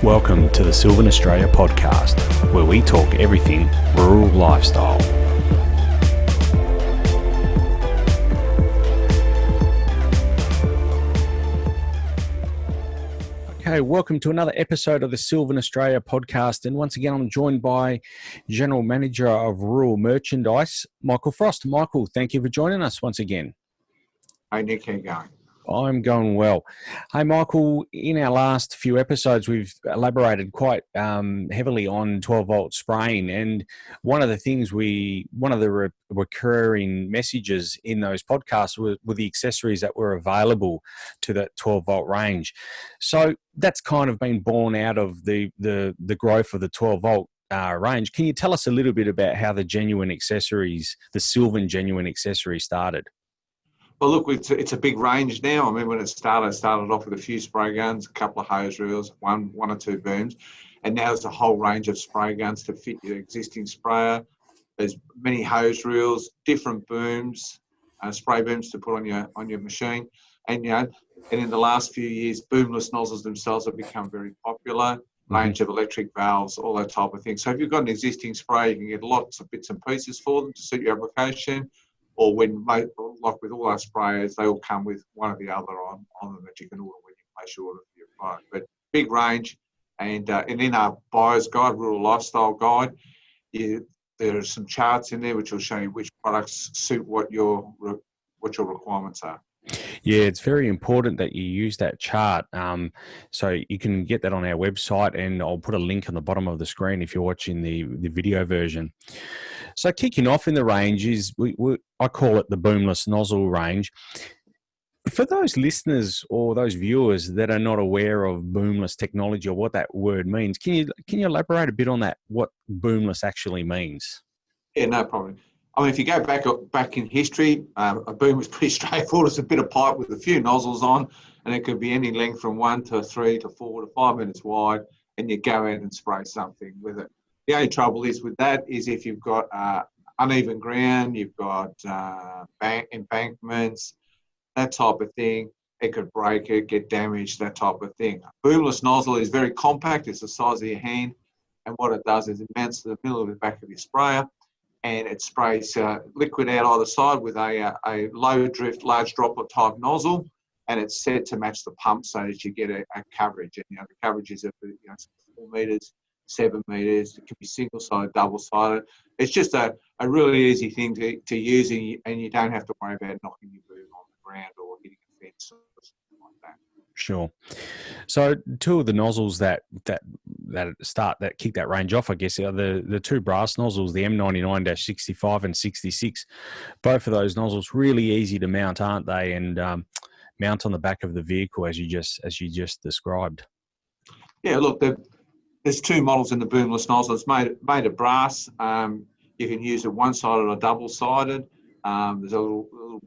Welcome to the Silvan Australia podcast, where we talk everything rural lifestyle. Okay, welcome to another episode of the Silvan Australia podcast. And once again, I'm joined by General Manager of Rural Merchandise, Michael Frost. Michael, thank you for joining us once again. Hey Nick, how you going? I'm going well. Hey, Michael, in our last few episodes, we've elaborated quite heavily on 12-volt spraying. And one of the recurring messages in those podcasts were the accessories that were available to that 12-volt range. So that's kind of been born out of the growth of the 12-volt range. Can you tell us a little bit about how the Silvan genuine accessories started? Well, look, it's a big range now. I mean, when it started off with a few spray guns, a couple of hose reels, one or two booms, and now there's a whole range of spray guns to fit your existing sprayer. There's many hose reels, different booms, spray booms to put on your machine, and in the last few years, Boomless nozzles themselves have become very popular. Range of electric valves, all that type of thing. So if you've got an existing sprayer, you can get lots of bits and pieces for them to suit your application. Or like with all our sprayers, they all come with one or the other on them that you can order when you place your order for your product. But big range, and in our buyer's guide, rural lifestyle guide, there are some charts in there which will show you which products suit what your requirements are. Yeah, it's very important that you use that chart. So you can get that on our website, and I'll put a link on the bottom of the screen if you're watching the video version. So kicking off in the range is, I call it the Boomless nozzle range. For those listeners or those viewers that are not aware of Boomless technology or what that word means, can you elaborate a bit on that, what Boomless actually means? Yeah, no problem. I mean, if you go back in history, a boom was pretty straightforward. It's a bit of pipe with a few nozzles on, and it could be any length from 1 to 3 to 4 to 5 minutes wide, and you go out and spray something with it. The only trouble is with that is if you've got uneven ground, you've got embankments, that type of thing, it could break it, get damaged, that type of thing. A boomless nozzle is very compact. It's the size of your hand, and what it does is it mounts to the middle of the back of your sprayer, and it sprays liquid out either side with a low drift, large droplet type nozzle, and it's set to match the pump so that you get a coverage. And the coverage is 4 meters, 7 meters. It can be single-sided, double-sided. It's just a really easy thing to use, and you don't have to worry about knocking your boom on the ground or hitting a fence or something like that. Sure. So two of the nozzles that kick that range off, I guess, are the two brass nozzles, the M99-65 and 66. Both of those nozzles really easy to mount, aren't they? And mount on the back of the vehicle as you just described. Yeah, look, there's two models in the Boomless nozzle. It's made of brass. You can use it one-sided or double-sided. There's a little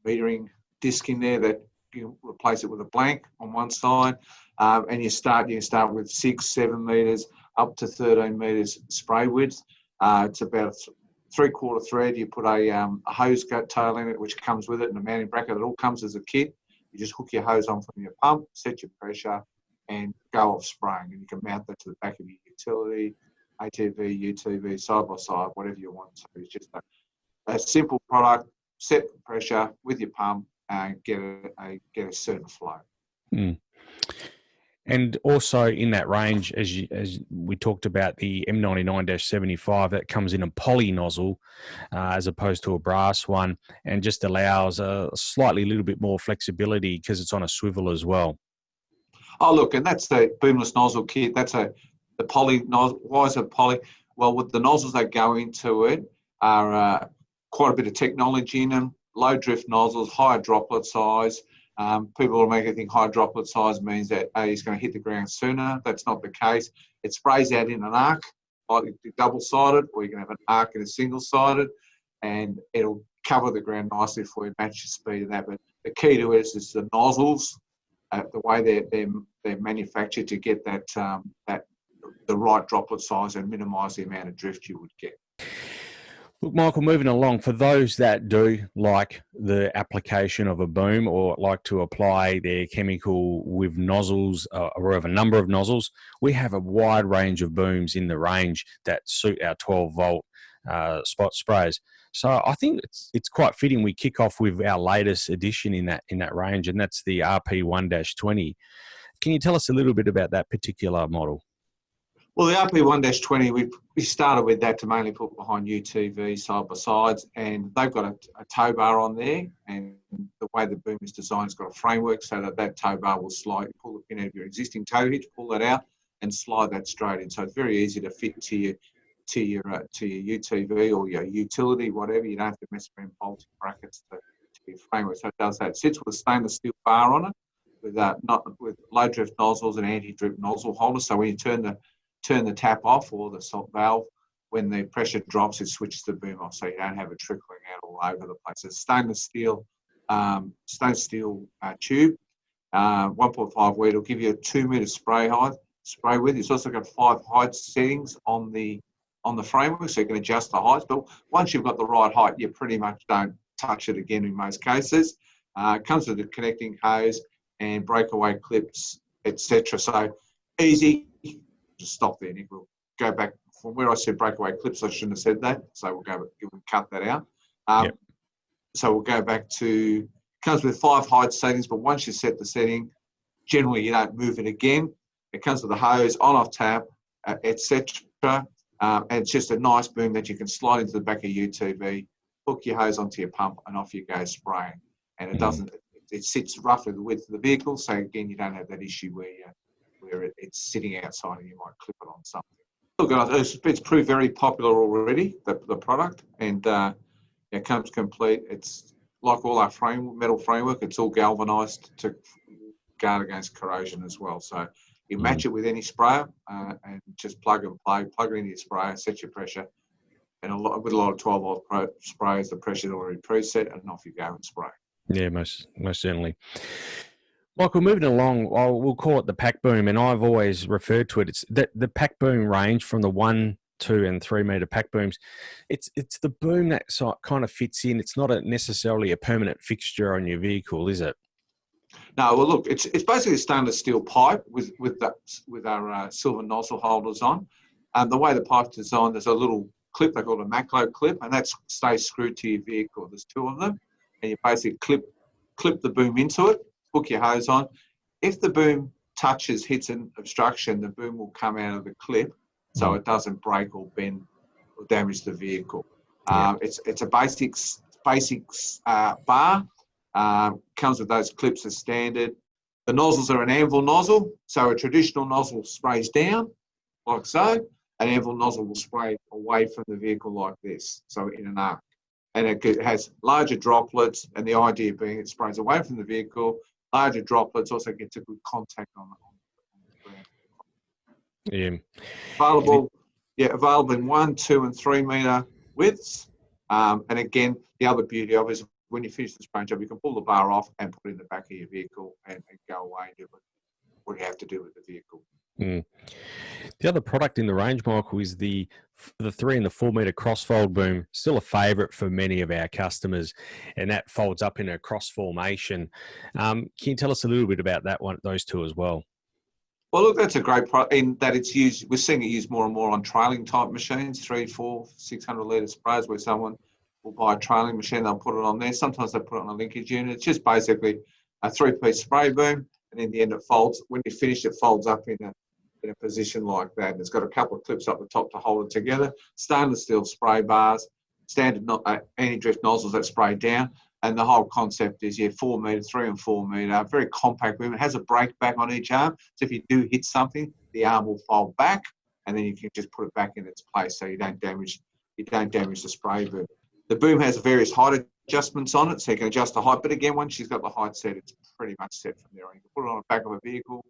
metering disc in there that you replace it with a blank on one side, and you can start with 6-7 meters up to 13 meters spray width. It's about a 3/4 thread. You put a hose tail in it, which comes with it, and a mounting bracket. It all comes as a kit. You just hook your hose on from your pump, set your pressure, and go off spraying. And you can mount that to the back of your utility, ATV, UTV, side by side, whatever you want. So it's just a simple product. Set the pressure with your pump and get a certain flow. And also in that range, as we talked about, the M99-75, that comes in a poly nozzle as opposed to a brass one, and just allows a little bit more flexibility because it's on a swivel as well. Oh, look, and that's the Boomless nozzle kit. That's the poly nozzle. Why is it poly? Well, with the nozzles that go into it are quite a bit of technology in them. Low drift nozzles, higher droplet size. People will make you think high droplet size means that he's going to hit the ground sooner. That's not the case. It sprays out in an arc, like double-sided, or you can have an arc and a single-sided, and it'll cover the ground nicely for you, match the speed of that. But the key to it is the nozzles, the way they're manufactured to get the right droplet size and minimise the amount of drift you would get. Look, Michael, moving along, for those that do like the application of a boom or like to apply their chemical with nozzles or of a number of nozzles, we have a wide range of booms in the range that suit our 12-volt spot sprayers. So I think it's quite fitting we kick off with our latest addition in that range, and that's the RP1-20. Can you tell us a little bit about that particular model? Well, the RP1-20, we started with that to mainly put behind UTV side by sides, and they've got a tow bar on there, and the way the boom is designed, it's got a framework so that tow bar will slide. You pull the pin out of your existing tow hitch, pull that out, and slide that straight in. So it's very easy to fit to your UTV or your utility, whatever. You don't have to mess around bolting brackets to your framework. So it does that. It sits with a stainless steel bar on it, with low drift nozzles and anti-drip nozzle holders. So when you turn the tap off or the salt valve, when the pressure drops, it switches the boom off, so you don't have it trickling out all over the place. It's stainless steel tube, 1.5 weight. It'll give you a 2 meter spray width. It's also got 5 height settings on the framework, so you can adjust the heights. But once you've got the right height, you pretty much don't touch it again in most cases. It comes with a connecting hose and breakaway clips, etc. So easy. Just stop there, Nick. We'll go back from where I said breakaway clips. I shouldn't have said that, so we'll cut that out. Yep. So we'll go back to, comes with 5 height settings, but once you set the setting, generally you don't move it again. It comes with a hose, on-off tap, etc. And it's just a nice boom that you can slide into the back of your UTV, hook your hose onto your pump, and off you go spraying. And it doesn't. It sits roughly the width of the vehicle, so again you don't have that issue where it's sitting outside and you might clip it on something. Look, it's proved very popular already, the product, and it comes complete. It's like all our metal framework, it's all galvanised to guard against corrosion as well. So you match it with any sprayer and just plug and play, plug it into your sprayer, set your pressure, and with a lot of 12-volt sprayers, the pressure's already preset, and off you go and spray. Yeah, most certainly. Michael, moving along, we'll call it the pack boom, and I've always referred to it. It's the pack boom range from the 1, 2, and 3 meter pack booms. It's the boom that kind of fits in. It's not necessarily a permanent fixture on your vehicle, is it? No, well, look, it's basically a stainless steel pipe with our Silvan nozzle holders on. The way the pipe's designed, there's a little clip, they call it a macro clip, and that stays screwed to your vehicle. There's 2 of them, and you basically clip the boom into it, hook your hose on. If the boom hits an obstruction, the boom will come out of the clip, so it doesn't break or bend or damage the vehicle. It's a basic bar. Comes with those clips as standard. The nozzles are an anvil nozzle, so a traditional nozzle sprays down, like so. An anvil nozzle will spray away from the vehicle like this, so in an arc. And it has larger droplets, and the idea being it sprays away from the vehicle. Larger droplets also gets a good contact on the ground. Yeah. Available in 1, 2, and 3 meter widths. And again, the other beauty of it is when you finish the spraying job, you can pull the bar off and put it in the back of your vehicle and go away and do what you have to do with the vehicle. The other product in the range, Michael, is the 3 and the 4 meter crossfold boom. Still a favourite for many of our customers, and that folds up in a cross formation. Can you tell us a little bit about those 2 as well? Well, look, that's a great product in that it's used. We're seeing it used more and more on trailing type machines, 3, 4, 600 litre sprayers, where someone will buy a trailing machine, they'll put it on there. Sometimes they put it on a linkage unit. It's just basically a 3-piece spray boom, and in the end it folds. When you finish, it folds up in a position like that. And it's got a couple of clips up the top to hold it together. Stainless steel spray bars, standard anti-drift nozzles that spray down. And the whole concept is, 4 metre, 3 and 4 metre, very compact boom. It has a brake back on each arm. So if you do hit something, the arm will fold back, and then you can just put it back in its place so you don't damage the spray boom. The boom has various height adjustments on it, so you can adjust the height. But again, once you've got the height set, it's pretty much set from there. You can put it on the back of a vehicle,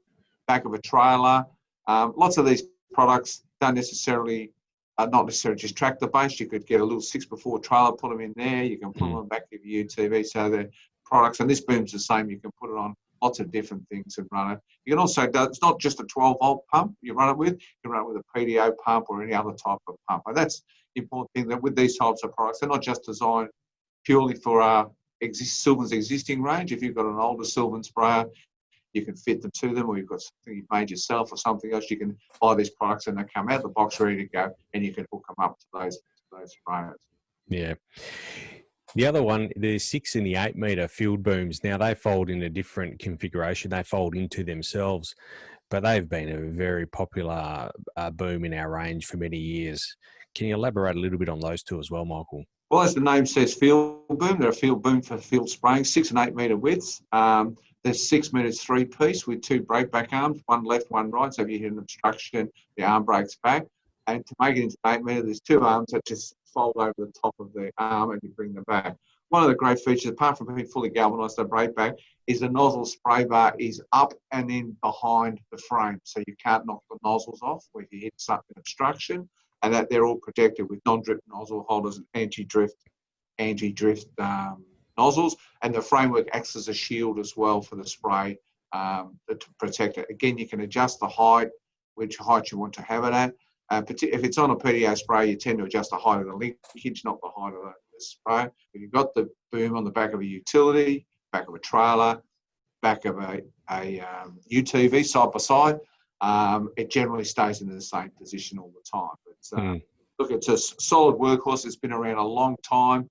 back of a trailer. Lots of these products don't necessarily, not necessarily just tractor based. You could get a little 6x4 trailer, put them in there. You can put them on the back of your UTV. So the products, and this boom's the same. You can put it on lots of different things and run it. You can also, it's not just a 12-volt pump you run it with. You can run it with a PDO pump or any other type of pump. And that's, important thing that with these types of products, they're not just designed purely for Silvan's existing range. If you've got an older Silvan sprayer, you can fit them to them, or you've got something you've made yourself or something else, you can buy these products and they come out of the box ready to go, and you can hook them up to those sprayers. Yeah. The other one, the 6 and the 8 meter field booms. Now they fold in a different configuration. They fold into themselves, but they've been a very popular boom in our range for many years. Can you elaborate a little bit on those two as well, Michael? Well, as the name says, field boom. They're a field boom for field spraying, 6 and 8 metre widths. They're 6 metres 3-piece with 2 brake back arms, one left, one right. So if you hit an obstruction, the arm breaks back. And to make it into 8 metre, there's 2 arms that just fold over the top of the arm and you bring them back. One of the great features, apart from being fully galvanised, the brake back, is the nozzle spray bar is up and in behind the frame. So you can't knock the nozzles off when you hit something obstruction. And that they're all protected with non-drip nozzle holders and anti-drift nozzles. And the framework acts as a shield as well for the spray to protect it. Again, you can adjust the height, which height you want to have it at. If it's on a PDO spray, you tend to adjust the height of the linkage, not the height of the spray. If you've got the boom on the back of a utility, back of a trailer, back of a UTV side by side, it generally stays in the same position all the time. But, look, it's a solid workhorse. It's been around a long time.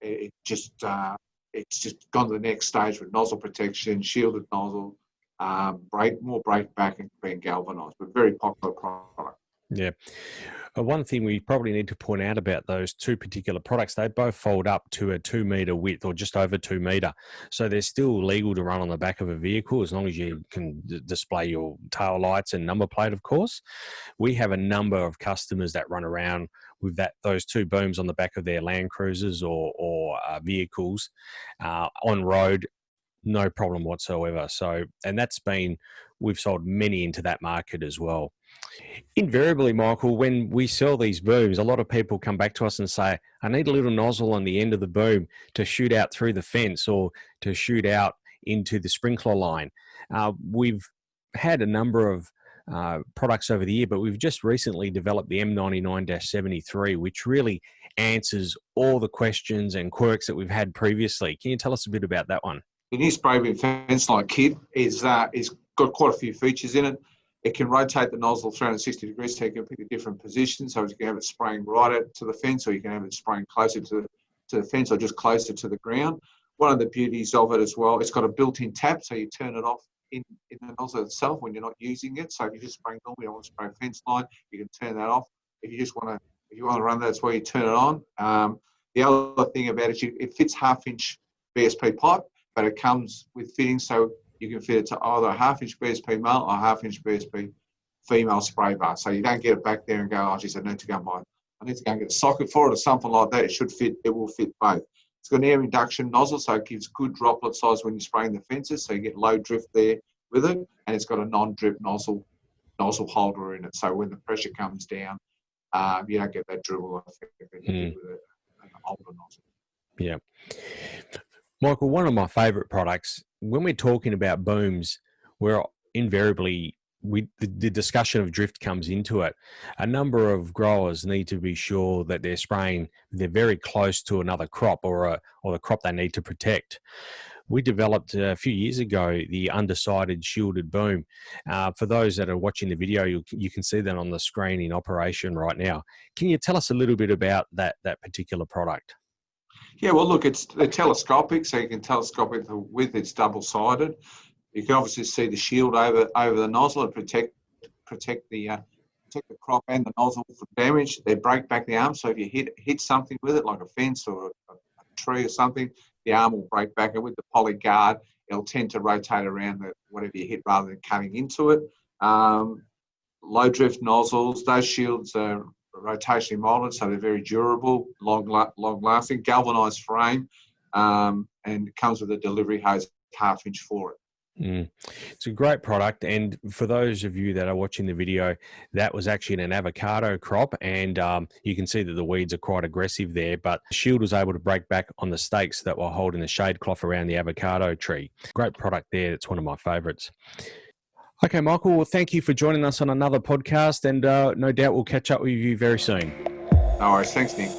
It's just gone to the next stage with nozzle protection, shielded nozzle, more brake back and being galvanised, but very popular product. Yeah. One thing we probably need to point out about those two particular products, they both fold up to a 2 metre width or just over 2 metre. So they're still legal to run on the back of a vehicle as long as you can display your tail lights and number plate, of course. We have a number of customers that run around with those two booms on the back of their Land Cruisers or vehicles on road, no problem whatsoever. So, and we've sold many into that market as well. Invariably, Michael, when we sell these booms, a lot of people come back to us and say, I need a little nozzle on the end of the boom to shoot out through the fence or to shoot out into the sprinkler line. We've had a number of products over the year, but we've just recently developed the M99-73, which really answers all the questions and quirks that we've had previously. Can you tell us a bit about that one? The new spray with fence line kit is got quite a few features in it. It can rotate the nozzle 360 degrees, so you can pick a different position. So you can have it spraying right out to the fence, or you can have it spraying closer to the fence, or just closer to the ground. One of the beauties of it as well, it's got a built-in tap, so you turn it off in the nozzle itself when you're not using it. So if you're just spraying normally, you want to spray fence line, you can turn that off. If you want to run that, that's where you turn it on. The other thing about it, it fits 1/2-inch BSP pipe, but it comes with fittings, so you can fit it to either a 1/2-inch BSP male or a 1/2-inch BSP female spray bar. So you don't get it back there and go, oh, geez, I need to go and get a socket for it or something like that. It will fit both. It's got an air induction nozzle, so it gives good droplet size when you're spraying the fences, so you get low drift there with it. And it's got a non-drip nozzle holder in it, so when the pressure comes down, you don't get that dribble effect that you get with an older nozzle. Yeah. Michael, one of my favourite products, when we're talking about booms, we're invariably, the discussion of drift comes into it. A number of growers need to be sure that they're very close to another crop or the crop they need to protect. We developed a few years ago the undecided shielded boom. For those that are watching the video, you can see that on the screen in operation right now. Can you tell us a little bit about that particular product? Yeah, well, look, they're telescopic, so you can telescope it with it's double-sided. You can obviously see the shield over the nozzle and protect the crop and the nozzle from damage. They break back the arm, so if you hit something with it, like a fence or a tree or something, the arm will break back, and with the poly guard, it'll tend to rotate around whatever you hit rather than cutting into it. Low drift nozzles, those shields are rotationally molded, so they're very durable, long lasting, galvanized frame, and it comes with a delivery hose 1/2-inch for it. It's a great product, and for those of you that are watching the video, that was actually in an avocado crop, and you can see that the weeds are quite aggressive there, but the shield was able to break back on the stakes that were holding the shade cloth around the avocado tree. Great product there. It's one of my favorites. Okay, Michael, well, thank you for joining us on another podcast, and no doubt we'll catch up with you very soon. No worries. Thanks, Nick.